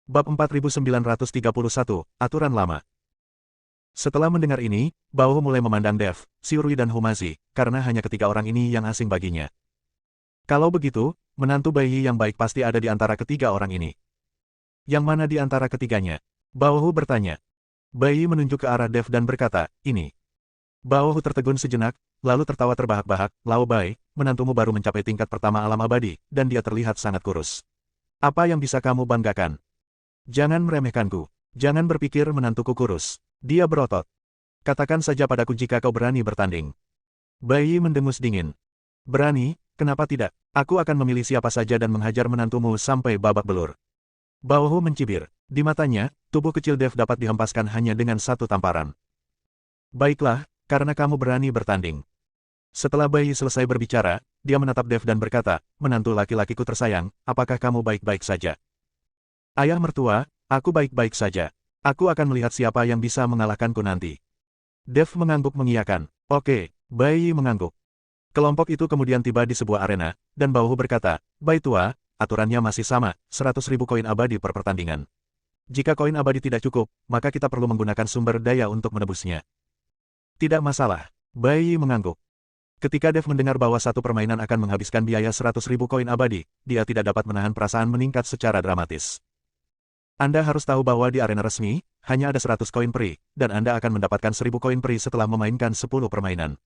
Bab 4931, Aturan Lama. Setelah mendengar ini, Bao mulai memandang Dev, Xiurui dan Humazi, karena hanya ketiga orang ini yang asing baginya. Kalau begitu, menantu bayi yang baik pasti ada di antara ketiga orang ini. Yang mana di antara ketiganya? Bao bertanya. Bayi menunjuk ke arah Dev dan berkata, ini. Bao tertegun sejenak, lalu tertawa terbahak-bahak, Lao Bai, menantumu baru mencapai tingkat pertama alam abadi, dan dia terlihat sangat kurus. Apa yang bisa kamu banggakan? Jangan meremehkanku. Jangan berpikir menantuku kurus. Dia berotot. Katakan saja padaku jika kau berani bertanding. Bayi mendengus dingin. Berani, kenapa tidak? Aku akan memilih siapa saja dan menghajar menantumu sampai babak belur. Bao mencibir. Di matanya, tubuh kecil Dev dapat dihempaskan hanya dengan satu tamparan. Baiklah, karena kamu berani bertanding. Setelah bayi selesai berbicara, dia menatap Dev dan berkata, menantu laki-lakiku tersayang, apakah kamu baik-baik saja? Ayah mertua, aku baik-baik saja. Aku akan melihat siapa yang bisa mengalahkanku nanti. Dev mengangguk mengiyakan. Oke, bayi mengangguk. Kelompok itu kemudian tiba di sebuah arena, dan Bao berkata, Bai tua, aturannya masih sama, 100.000 koin abadi per pertandingan. Jika koin abadi tidak cukup, maka kita perlu menggunakan sumber daya untuk menebusnya. Tidak masalah. Bayi mengangguk. Ketika Dev mendengar bahwa satu permainan akan menghabiskan biaya 100.000 koin abadi, dia tidak dapat menahan perasaan meningkat secara dramatis. Anda harus tahu bahwa di arena resmi, hanya ada 100 koin peri, dan Anda akan mendapatkan 1.000 koin peri setelah memainkan 10 permainan.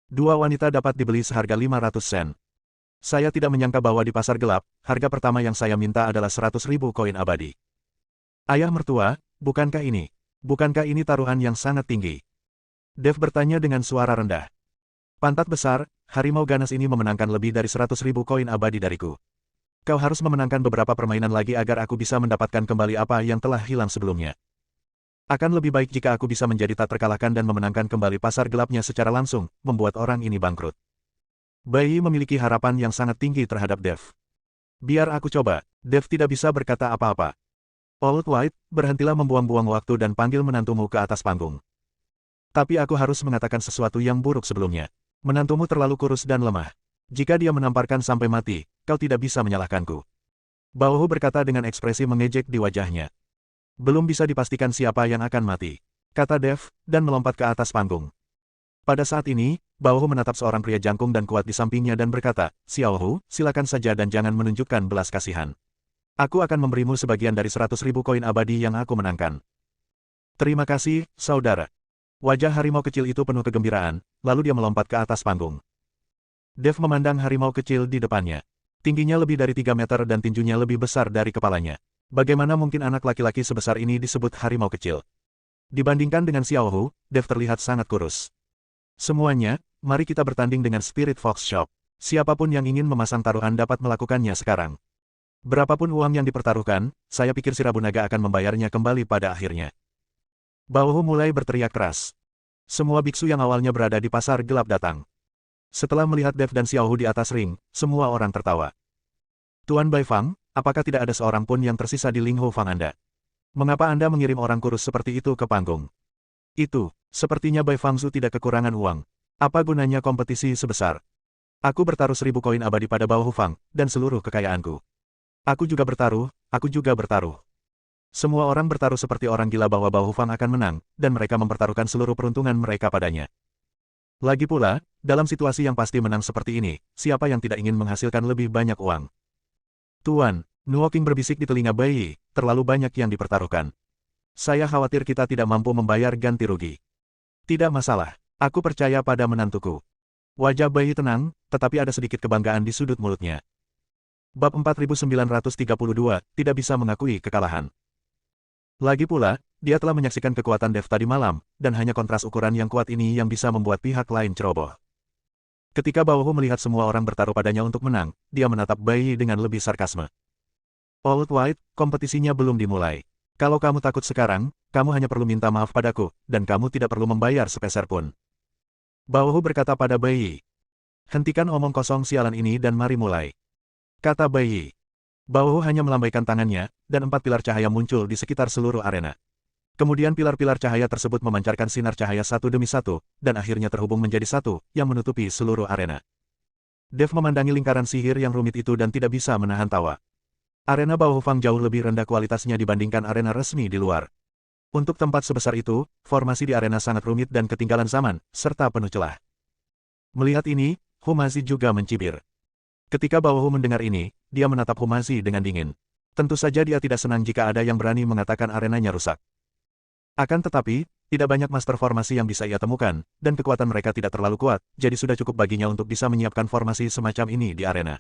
Dua wanita dapat dibeli seharga 500 sen. Saya tidak menyangka bahwa di pasar gelap, harga pertama yang saya minta adalah 100.000 koin abadi. Ayah mertua, bukankah ini taruhan yang sangat tinggi? Dev bertanya dengan suara rendah. Pantat besar, harimau ganas ini memenangkan lebih dari 100.000 koin abadi dariku. Kau harus memenangkan beberapa permainan lagi agar aku bisa mendapatkan kembali apa yang telah hilang sebelumnya. Akan lebih baik jika aku bisa menjadi tak terkalahkan dan memenangkan kembali pasar gelapnya secara langsung, membuat orang ini bangkrut. Bayi memiliki harapan yang sangat tinggi terhadap Dev. Biar aku coba. Dev tidak bisa berkata apa-apa. Old White, berhentilah membuang-buang waktu dan panggil menantumu ke atas panggung. Tapi aku harus mengatakan sesuatu yang buruk sebelumnya. Menantumu terlalu kurus dan lemah. Jika dia menamparkan sampai mati, kau tidak bisa menyalahkanku. Bao berkata dengan ekspresi mengejek di wajahnya. Belum bisa dipastikan siapa yang akan mati, kata Dev, dan melompat ke atas panggung. Pada saat ini, Bao menatap seorang pria jangkung dan kuat di sampingnya dan berkata, Xiao Hu, silakan saja dan jangan menunjukkan belas kasihan. Aku akan memberimu sebagian dari 100.000 koin abadi yang aku menangkan. Terima kasih, saudara. Wajah harimau kecil itu penuh kegembiraan, lalu dia melompat ke atas panggung. Dev memandang harimau kecil di depannya. Tingginya lebih dari 3 meter dan tinjunya lebih besar dari kepalanya. Bagaimana mungkin anak laki-laki sebesar ini disebut harimau kecil? Dibandingkan dengan Xiao Hu, Dev terlihat sangat kurus. Semuanya, mari kita bertanding dengan Spirit Fox Shop. Siapapun yang ingin memasang taruhan dapat melakukannya sekarang. Berapapun uang yang dipertaruhkan, saya pikir si Rabu Naga akan membayarnya kembali pada akhirnya. Bao mulai berteriak keras. Semua biksu yang awalnya berada di pasar gelap datang. Setelah melihat Dev dan Xiao Hu di atas ring, semua orang tertawa. Tuan Bai Fang, apakah tidak ada seorang pun yang tersisa di Ling Hou Fang Anda? Mengapa Anda mengirim orang kurus seperti itu ke panggung? Itu, sepertinya Bai Fangzu tidak kekurangan uang. Apa gunanya kompetisi sebesar? Aku bertaruh 1.000 koin abadi pada Bao Fang, dan seluruh kekayaanku. Aku juga bertaruh. Semua orang bertaruh seperti orang gila bahwa Bao Fang akan menang, dan mereka mempertaruhkan seluruh peruntungan mereka padanya. Lagi pula, dalam situasi yang pasti menang seperti ini, siapa yang tidak ingin menghasilkan lebih banyak uang? Tuan, Nuo King berbisik di telinga bayi, terlalu banyak yang dipertaruhkan. Saya khawatir kita tidak mampu membayar ganti rugi. Tidak masalah, aku percaya pada menantuku. Wajah bayi tenang, tetapi ada sedikit kebanggaan di sudut mulutnya. Bab 4932, tidak bisa mengakui kekalahan. Lagi pula, dia telah menyaksikan kekuatan Dev tadi malam, dan hanya kontras ukuran yang kuat ini yang bisa membuat pihak lain ceroboh. Ketika Bao melihat semua orang bertaruh padanya untuk menang, dia menatap bayi dengan lebih sarkasme. Old White, kompetisinya belum dimulai. Kalau kamu takut sekarang, kamu hanya perlu minta maaf padaku, dan kamu tidak perlu membayar sepeser pun. Bao berkata pada bayi. Hentikan omong kosong sialan ini dan mari mulai. Kata bayi. Bao hanya melambaikan tangannya, dan 4 pilar cahaya muncul di sekitar seluruh arena. Kemudian pilar-pilar cahaya tersebut memancarkan sinar cahaya satu demi satu, dan akhirnya terhubung menjadi satu, yang menutupi seluruh arena. Dev memandangi lingkaran sihir yang rumit itu dan tidak bisa menahan tawa. Arena Baohufang jauh lebih rendah kualitasnya dibandingkan arena resmi di luar. Untuk tempat sebesar itu, formasi di arena sangat rumit dan ketinggalan zaman, serta penuh celah. Melihat ini, Humazi juga mencibir. Ketika Baohu mendengar ini, dia menatap Humazi dengan dingin. Tentu saja dia tidak senang jika ada yang berani mengatakan arenanya rusak. Akan tetapi, tidak banyak master formasi yang bisa ia temukan, dan kekuatan mereka tidak terlalu kuat, jadi sudah cukup baginya untuk bisa menyiapkan formasi semacam ini di arena.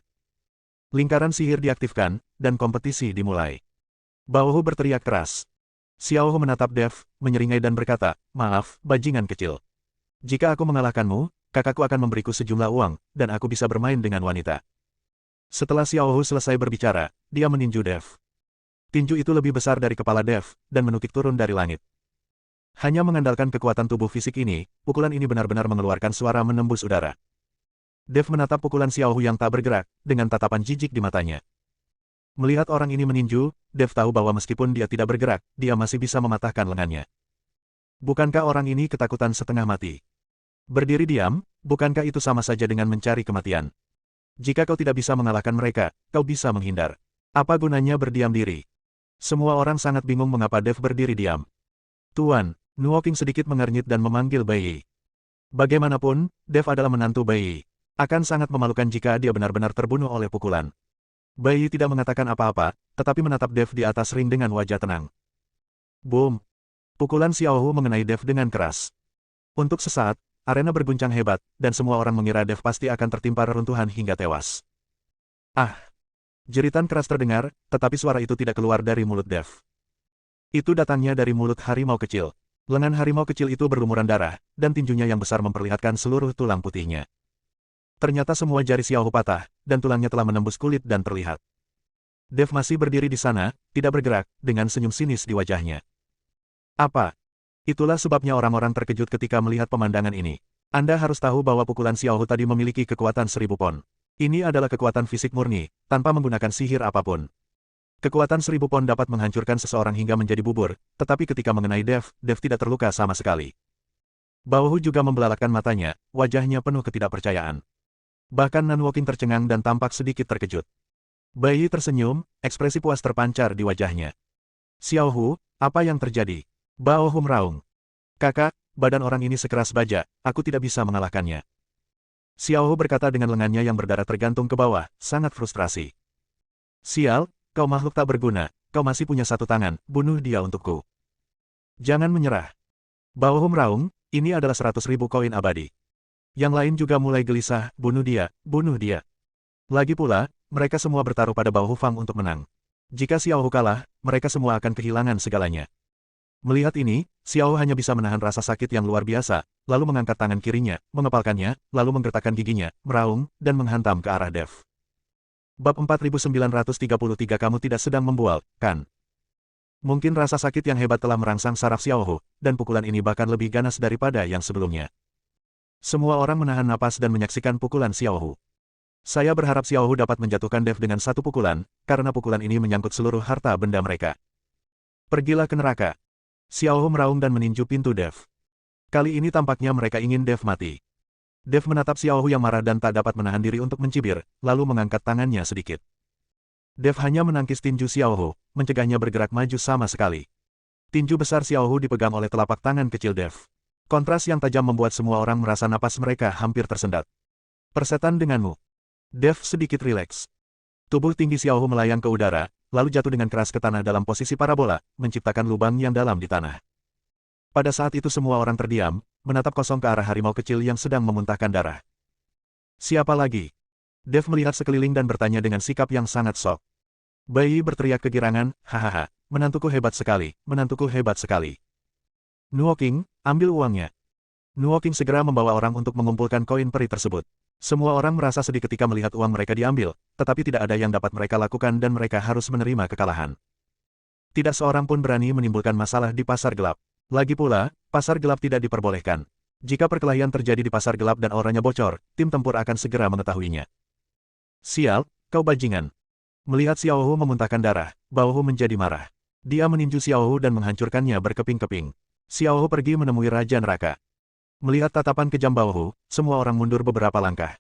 Lingkaran sihir diaktifkan, dan kompetisi dimulai. Baohu berteriak keras. Xiaohu menatap Dev, menyeringai dan berkata, "Maaf, bajingan kecil. Jika aku mengalahkanmu, kakakku akan memberiku sejumlah uang, dan aku bisa bermain dengan wanita." Setelah Xiaohu selesai berbicara, dia meninju Dev. Tinju itu lebih besar dari kepala Dev, dan menukik turun dari langit. Hanya mengandalkan kekuatan tubuh fisik ini, pukulan ini benar-benar mengeluarkan suara menembus udara. Dev menatap pukulan Xiaohu yang tak bergerak, dengan tatapan jijik di matanya. Melihat orang ini meninju, Dev tahu bahwa meskipun dia tidak bergerak, dia masih bisa mematahkan lengannya. Bukankah orang ini ketakutan setengah mati? Berdiri diam, bukankah itu sama saja dengan mencari kematian? Jika kau tidak bisa mengalahkan mereka, kau bisa menghindar. Apa gunanya berdiam diri? Semua orang sangat bingung mengapa Dev berdiri diam. Tuan, Nuoking sedikit mengernyit dan memanggil Bai Yi. Bagaimanapun, Dev adalah menantu Bai Yi. Akan sangat memalukan jika dia benar-benar terbunuh oleh pukulan. Bai Yi tidak mengatakan apa-apa, tetapi menatap Dev di atas ring dengan wajah tenang. Boom! Pukulan Xiaohu mengenai Dev dengan keras. Untuk sesaat, arena berguncang hebat, dan semua orang mengira Dev pasti akan tertimpa reruntuhan hingga tewas. Ah! Jeritan keras terdengar, tetapi suara itu tidak keluar dari mulut Dev. Itu datangnya dari mulut harimau kecil. Lengan harimau kecil itu berlumuran darah, dan tinjunya yang besar memperlihatkan seluruh tulang putihnya. Ternyata semua jari Xiaohu patah, dan tulangnya telah menembus kulit dan terlihat. Dev masih berdiri di sana, tidak bergerak, dengan senyum sinis di wajahnya. Apa? Itulah sebabnya orang-orang terkejut ketika melihat pemandangan ini. Anda harus tahu bahwa pukulan Xiaohu tadi memiliki kekuatan 1000 pon. Ini adalah kekuatan fisik murni, tanpa menggunakan sihir apapun. Kekuatan 1000 pon dapat menghancurkan seseorang hingga menjadi bubur, tetapi ketika mengenai Dev tidak terluka sama sekali. Baohu juga membelalakkan matanya, wajahnya penuh ketidakpercayaan. Bahkan Nan Woking tercengang dan tampak sedikit terkejut. Bai Yi tersenyum, ekspresi puas terpancar di wajahnya. Xiaohu, apa yang terjadi? Baohu meraung. Kakak, badan orang ini sekeras baja, aku tidak bisa mengalahkannya. Xiaohu berkata dengan lengannya yang berdarah tergantung ke bawah, sangat frustrasi. Sial, kau makhluk tak berguna, kau masih punya satu tangan, bunuh dia untukku. Jangan menyerah. Baohu meraung, ini adalah 100.000 koin abadi. Yang lain juga mulai gelisah, bunuh dia, bunuh dia. Lagi pula, mereka semua bertaruh pada Baohufang untuk menang. Jika Xiaohu kalah, mereka semua akan kehilangan segalanya. Melihat ini, Xiaohu hanya bisa menahan rasa sakit yang luar biasa, lalu mengangkat tangan kirinya, mengepalkannya, lalu menggertakkan giginya, meraung, dan menghantam ke arah Dev. Bab 4933 Kamu tidak sedang membual, kan? Mungkin rasa sakit yang hebat telah merangsang saraf Xiaohu, dan pukulan ini bahkan lebih ganas daripada yang sebelumnya. Semua orang menahan napas dan menyaksikan pukulan Xiaohu. Saya berharap Xiaohu dapat menjatuhkan Dev dengan satu pukulan, karena pukulan ini menyangkut seluruh harta benda mereka. Pergilah ke neraka. Xiaohu meraung dan meninju pintu Dev. Kali ini tampaknya mereka ingin Dev mati. Dev menatap Xiaohu yang marah dan tak dapat menahan diri untuk mencibir, lalu mengangkat tangannya sedikit. Dev hanya menangkis tinju Xiaohu, mencegahnya bergerak maju sama sekali. Tinju besar Xiaohu dipegang oleh telapak tangan kecil Dev. Kontras yang tajam membuat semua orang merasa napas mereka hampir tersendat. Persetan denganmu. Dev sedikit rileks. Tubuh tinggi Xiaohu melayang ke udara, lalu jatuh dengan keras ke tanah dalam posisi parabola, menciptakan lubang yang dalam di tanah. Pada saat itu semua orang terdiam, menatap kosong ke arah harimau kecil yang sedang memuntahkan darah. Siapa lagi? Dev melihat sekeliling dan bertanya dengan sikap yang sangat sok. Bai Yi berteriak kegirangan, hahaha, menantuku hebat sekali, menantuku hebat sekali. Nuoking, ambil uangnya. Nuoking segera membawa orang untuk mengumpulkan koin peri tersebut. Semua orang merasa sedih ketika melihat uang mereka diambil, tetapi tidak ada yang dapat mereka lakukan dan mereka harus menerima kekalahan. Tidak seorang pun berani menimbulkan masalah di pasar gelap. Lagi pula, pasar gelap tidak diperbolehkan. Jika perkelahian terjadi di pasar gelap dan auranya bocor, tim tempur akan segera mengetahuinya. Sial, kau bajingan. Melihat Xiaohu memuntahkan darah, Baohu menjadi marah. Dia meninju Xiaohu dan menghancurkannya berkeping-keping. Xiaohu pergi menemui Raja Neraka. Melihat tatapan kejam Baohu, semua orang mundur beberapa langkah.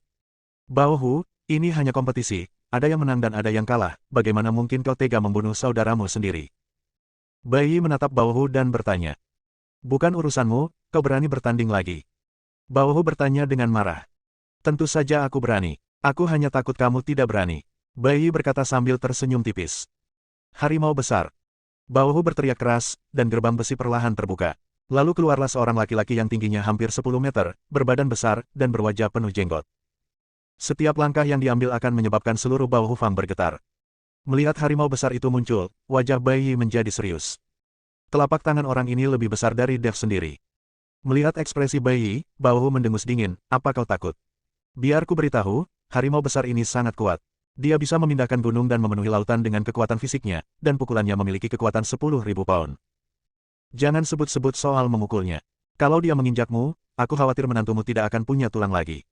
Baohu, ini hanya kompetisi, ada yang menang dan ada yang kalah, bagaimana mungkin kau tega membunuh saudaramu sendiri? Bai Yi menatap Bao Hu dan bertanya. Bukan urusanmu, kau berani bertanding lagi. Bao Hu bertanya dengan marah. Tentu saja aku berani. Aku hanya takut kamu tidak berani. Bai Yi berkata sambil tersenyum tipis. Harimau besar. Bao Hu berteriak keras, dan gerbang besi perlahan terbuka. Lalu keluarlah seorang laki-laki yang tingginya hampir 10 meter, berbadan besar, dan berwajah penuh jenggot. Setiap langkah yang diambil akan menyebabkan seluruh Bao Hu Fang bergetar. Melihat harimau besar itu muncul, wajah Bai Yi menjadi serius. Telapak tangan orang ini lebih besar dari Dev sendiri. Melihat ekspresi Bai Yi, Bao Hu mendengus dingin, apa kau takut? Biar ku beritahu, harimau besar ini sangat kuat. Dia bisa memindahkan gunung dan memenuhi lautan dengan kekuatan fisiknya, dan pukulannya memiliki kekuatan 10.000 pound. Jangan sebut-sebut soal memukulnya. Kalau dia menginjakmu, aku khawatir menantumu tidak akan punya tulang lagi.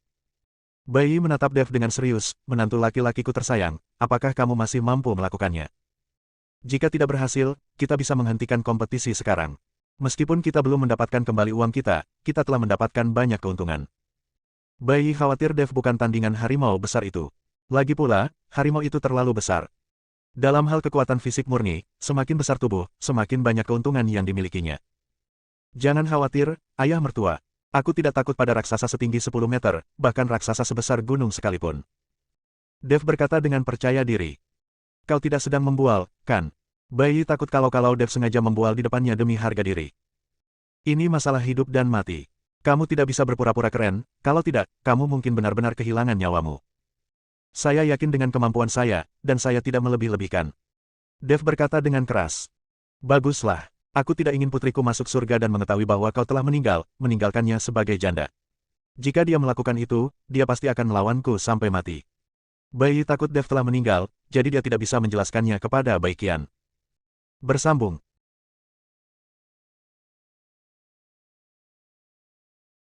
Bai Yi menatap Dev dengan serius, menantu laki-lakiku tersayang, apakah kamu masih mampu melakukannya? Jika tidak berhasil, kita bisa menghentikan kompetisi sekarang. Meskipun kita belum mendapatkan kembali uang kita telah mendapatkan banyak keuntungan. Bai Yi khawatir Dev bukan tandingan harimau besar itu. Lagi pula, harimau itu terlalu besar. Dalam hal kekuatan fisik murni, semakin besar tubuh, semakin banyak keuntungan yang dimilikinya. Jangan khawatir, ayah mertua. Aku tidak takut pada raksasa setinggi 10 meter, bahkan raksasa sebesar gunung sekalipun. Dev berkata dengan percaya diri. Kau tidak sedang membual, kan? Bai Yi takut kalau Dev sengaja membual di depannya demi harga diri. Ini masalah hidup dan mati. Kamu tidak bisa berpura-pura keren, kalau tidak, kamu mungkin benar-benar kehilangan nyawamu. Saya yakin dengan kemampuan saya, dan saya tidak melebih-lebihkan. Dev berkata dengan keras. Baguslah, aku tidak ingin putriku masuk surga dan mengetahui bahwa kau telah meninggalkannya sebagai janda. Jika dia melakukan itu, dia pasti akan melawanku sampai mati. Bai Yi takut Dev telah meninggal, jadi dia tidak bisa menjelaskannya kepada Bai Qian. Bersambung.